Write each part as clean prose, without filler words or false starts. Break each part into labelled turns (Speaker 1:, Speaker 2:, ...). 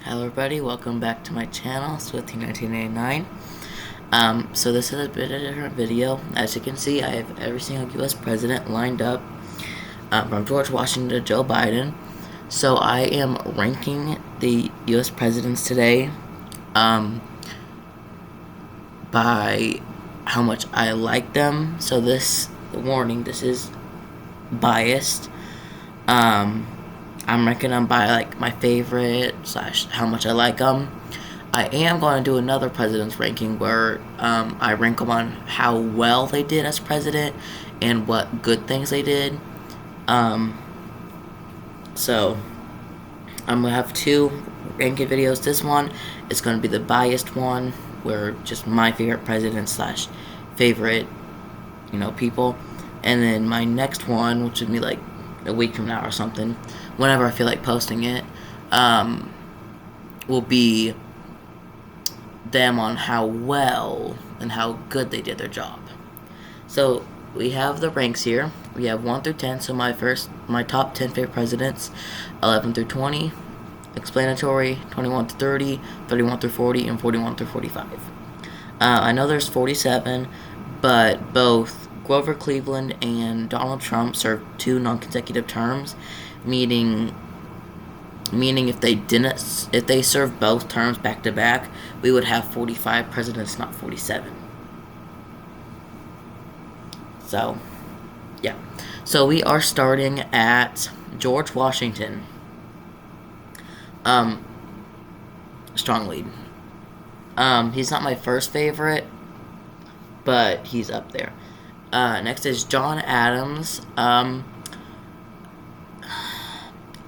Speaker 1: Hello everybody, welcome back to my channel, Swiftie1989. So this is a bit of a different video. As you can see, I have every single US president lined up, from George Washington to Joe Biden. So I am ranking the US presidents today, by how much I like them. So this, warning, this is biased. I'm ranking them by, like, my favorite / how much I like them. I am going to do another president's ranking where I rank them on how well they did as president and what good things they did. So I'm going to have two ranking videos. This one is going to be the biased one, where just my favorite president / favorite, people. And then my next one, which would be like a week from now or something, whenever I feel like posting it, will be them on how well and how good they did their job. So we have the ranks here. We have 1 through 10. So my top 10 favorite presidents: 11 through 20, explanatory; 21 through 30, 31 through 40, and 41 through 45. I know there's 47, but both Grover Cleveland and Donald Trump served 2 non-consecutive terms, meaning if they served both terms back to back, we would have 45 presidents, not 47. So, yeah. So we are starting at George Washington. Strong lead. He's not my first favorite, but he's up there. Next is John Adams.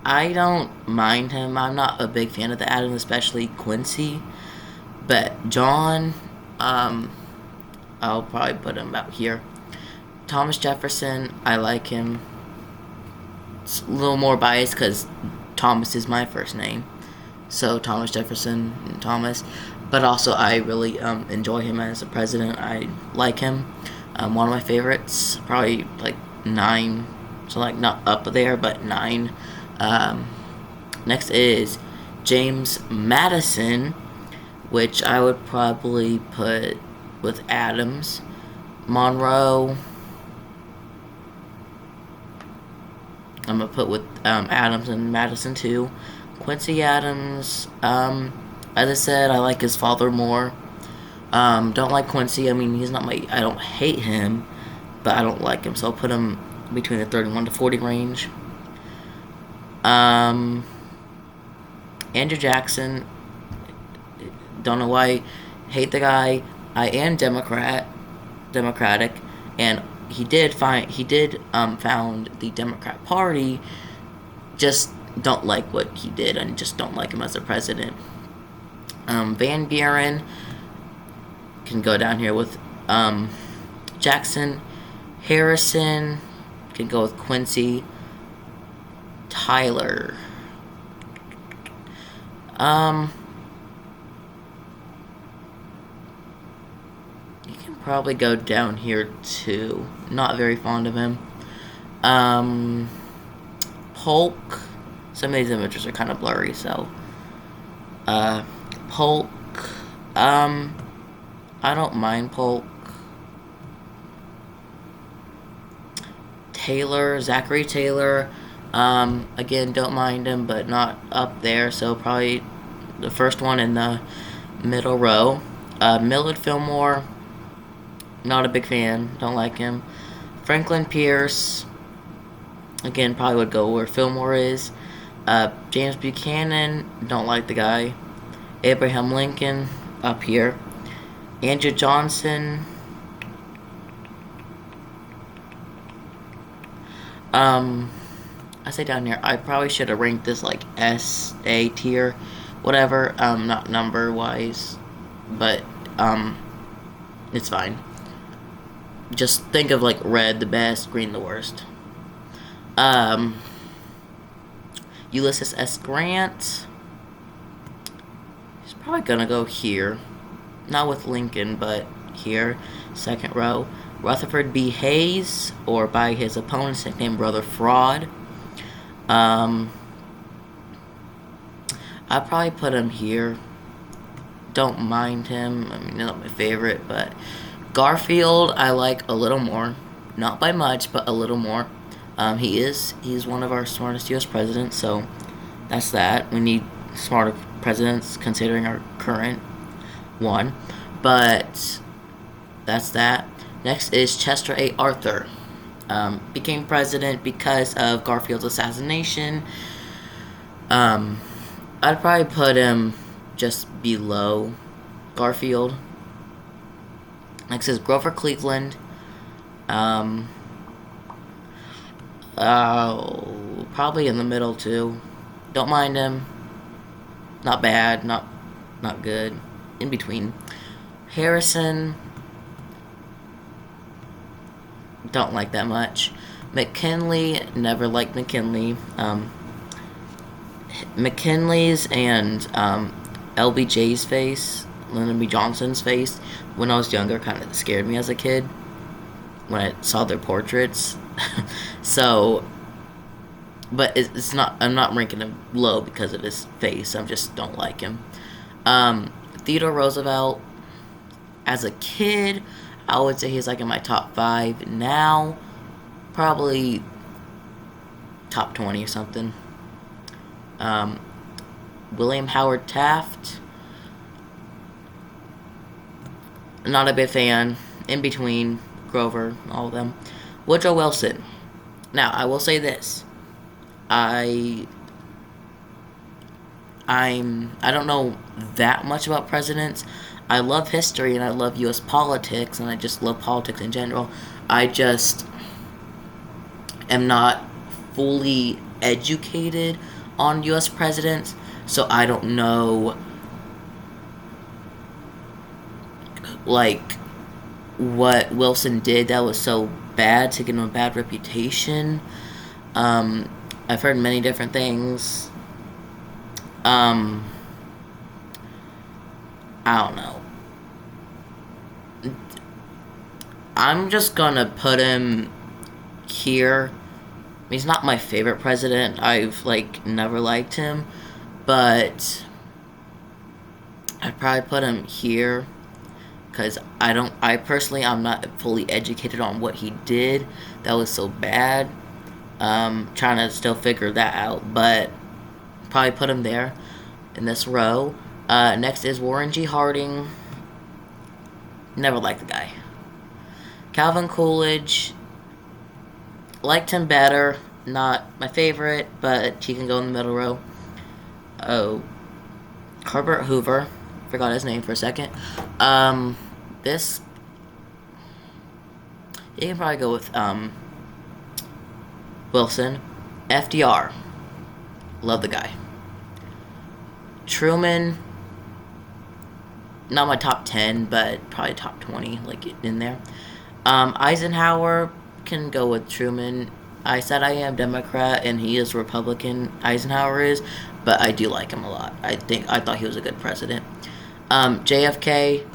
Speaker 1: I don't mind him. I'm not a big fan of the Adams, especially Quincy. But John, I'll probably put him about here. Thomas Jefferson, I like him. It's a little more biased because Thomas is my first name. So Thomas Jefferson and Thomas. But also I really enjoy him as a president. I like him. One of my favorites, probably like 9. So like not up there, but 9. Next is James Madison, which I would probably put with Adams. Monroe, I'm going to put with Adams and Madison too. Quincy Adams, as I said, I like his father more. Don't like Quincy. I mean, he's not I don't hate him, but I don't like him, so I'll put him between the 31 to 40 range. Andrew Jackson, don't know why, hate the guy. I am Democratic, and he did found the Democrat Party. Just don't like what he did, and just don't like him as a president. Van Buren can go down here with Jackson. Harrison can go with Quincy. Tyler. You can probably go down here too. Not very fond of him. Polk. Some of these images are kind of blurry, so. Polk. I don't mind Polk. Taylor. Zachary Taylor. Again, don't mind him, but not up there, so probably the first one in the middle row. Millard Fillmore, not a big fan, don't like him. Franklin Pierce, again, probably would go where Fillmore is. James Buchanan, don't like the guy. Abraham Lincoln, up here. Andrew Johnson, I say down here, I probably should have ranked this like S, A tier, whatever, not number wise, but, it's fine. Just think of like red the best, green the worst. Ulysses S. Grant, he's probably gonna go here, not with Lincoln, but here, second row. Rutherford B. Hayes, or by his opponent's nickname, Brother Fraud. I'd probably put him here. Don't mind him. I mean, not my favorite, but Garfield I like a little more. Not by much, but a little more. He's one of our smartest U.S. presidents, so that's that. We need smarter presidents considering our current one. But that's that. Next is Chester A. Arthur. Became president because of Garfield's assassination. I'd probably put him just below Garfield. Next is Grover Cleveland. Probably in the middle too. Don't mind him. Not bad. Not good. In between. Harrison. Don't like that much. McKinley. Never liked McKinley. McKinley's and LBJ's face, Lyndon B. Johnson's face, when I was younger, kind of scared me as a kid when I saw their portraits. So, but it's not. I'm not ranking him low because of his face. I just don't like him. Theodore Roosevelt, as a kid, I would say he's like in my top 5. Now, probably top 20 or something. William Howard Taft, not a big fan. In between Grover, all of them. Woodrow Wilson. Now, I will say this. I don't know that much about presidents. I love history and I love U.S. politics and I just love politics in general. I just am not fully educated on U.S. presidents, so I don't know, like, what Wilson did that was so bad to give him a bad reputation. I've heard many different things. I don't know. I'm just gonna put him here. He's not my favorite president. I've, never liked him. But I'd probably put him here. Because I'm not fully educated on what he did that was so bad. Trying to still figure that out. But probably put him there in this row. Next is Warren G. Harding. Never liked the guy. Calvin Coolidge. Liked him better. Not my favorite, but he can go in the middle row. Oh, Herbert Hoover. Forgot his name for a second. This. You can probably go with Wilson. FDR. Love the guy. Truman. Not my top 10, but probably top 20, in there. Eisenhower. Can go with Truman. I said I am Democrat and he is Republican. Eisenhower is, but I do like him a lot. I thought he was a good president. JFK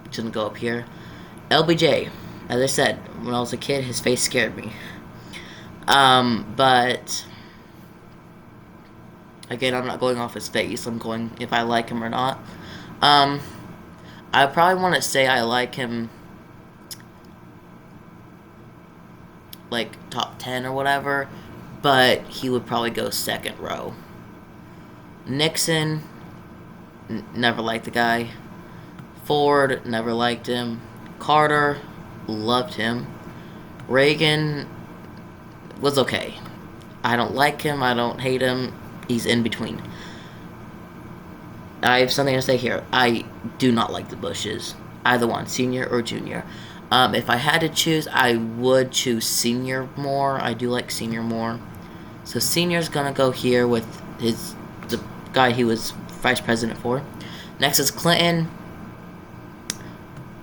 Speaker 1: doesn't go up here. LBJ, as I said, when I was a kid, his face scared me. But again, I'm not going off his face. I'm going if I like him or not. I probably want to say I like him. Top 10 or whatever, but he would probably go second row. Nixon, never liked the guy. Ford, never liked him. Carter, loved him. Reagan was okay. I don't like him, I don't hate him, he's in between. I have something to say here. I do not like the Bushes. Either one, senior or junior. If I had to choose, I would choose senior more. I do like senior more. So senior's gonna go here with the guy he was vice president for. Next is Clinton.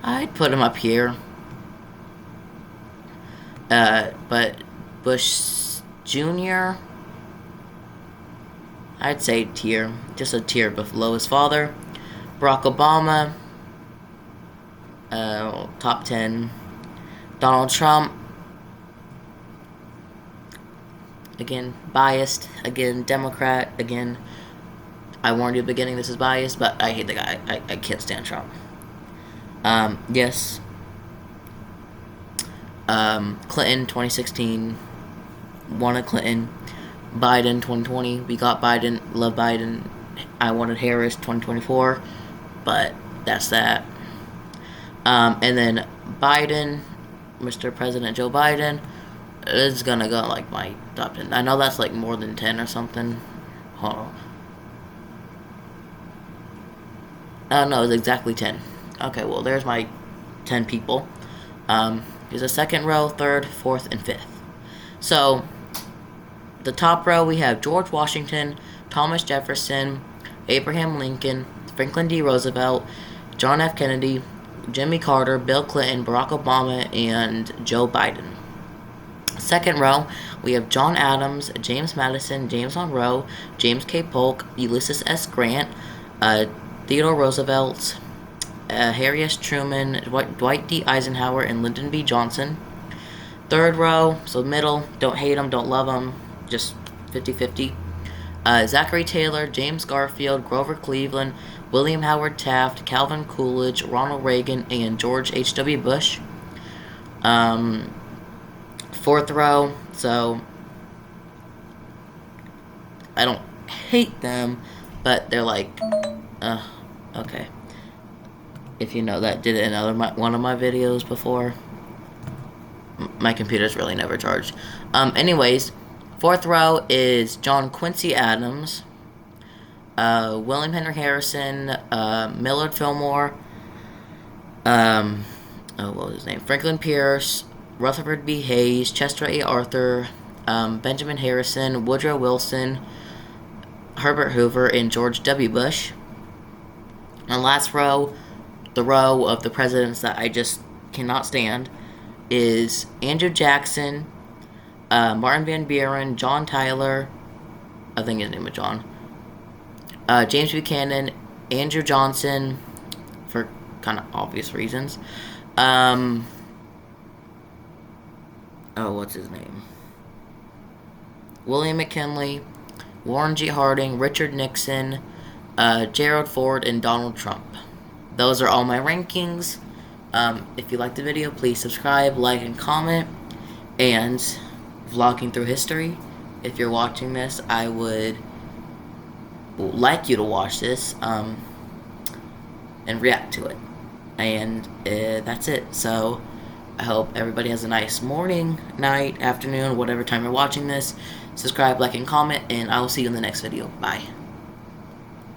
Speaker 1: I'd put him up here. But Bush Jr., I'd say tier. Just a tier below his father. Barack Obama. Top 10. Donald Trump. Again, biased. Again, Democrat. Again, I warned you at the beginning, this is biased, but I hate the guy. I can't stand Trump. Yes. Clinton, 2016. Wanted Clinton. Biden, 2020. We got Biden. Love Biden. I wanted Harris, 2024. But that's that. And then Biden, Mr. President Joe Biden, is gonna go like my top 10. I know that's like more than 10 or something. Hold on. No, it's exactly 10. Okay, well, there's my 10 people. Here's a second row, third, fourth, and fifth. So, the top row, we have George Washington, Thomas Jefferson, Abraham Lincoln, Franklin D. Roosevelt, John F. Kennedy, Jimmy Carter, Bill Clinton, Barack Obama, and Joe Biden. Second row, we have John Adams, James Madison, James Monroe, James K. Polk, Ulysses S. Grant, Theodore Roosevelt, Harry S. Truman, Dwight D. Eisenhower, and Lyndon B. Johnson. Third row, so middle, don't hate them, don't love them, just 50-50. Zachary Taylor, James Garfield, Grover Cleveland, William Howard Taft, Calvin Coolidge, Ronald Reagan, and George H.W. Bush. Fourth row, so I don't hate them, but they're like, okay. If you know that, did it in one of my videos before. My computer's really never charged. Anyways, fourth row is John Quincy Adams, William Henry Harrison, Millard Fillmore, what was his name? Franklin Pierce, Rutherford B. Hayes, Chester A. Arthur, Benjamin Harrison, Woodrow Wilson, Herbert Hoover, and George W. Bush. And last row, the row of the presidents that I just cannot stand, is Andrew Jackson, Martin Van Buren, John Tyler, I think his name was John, James Buchanan, Andrew Johnson, for kind of obvious reasons. What's his name? William McKinley, Warren G. Harding, Richard Nixon, Gerald Ford, and Donald Trump. Those are all my rankings. If you liked the video, please subscribe, like, and comment. And vlogging through history. If you're watching this, I would like you to watch this and react to it. And that's it. So I hope everybody has a nice morning, night, afternoon, whatever time you're watching this. Subscribe, like, and comment, and I will see you in the next video. Bye.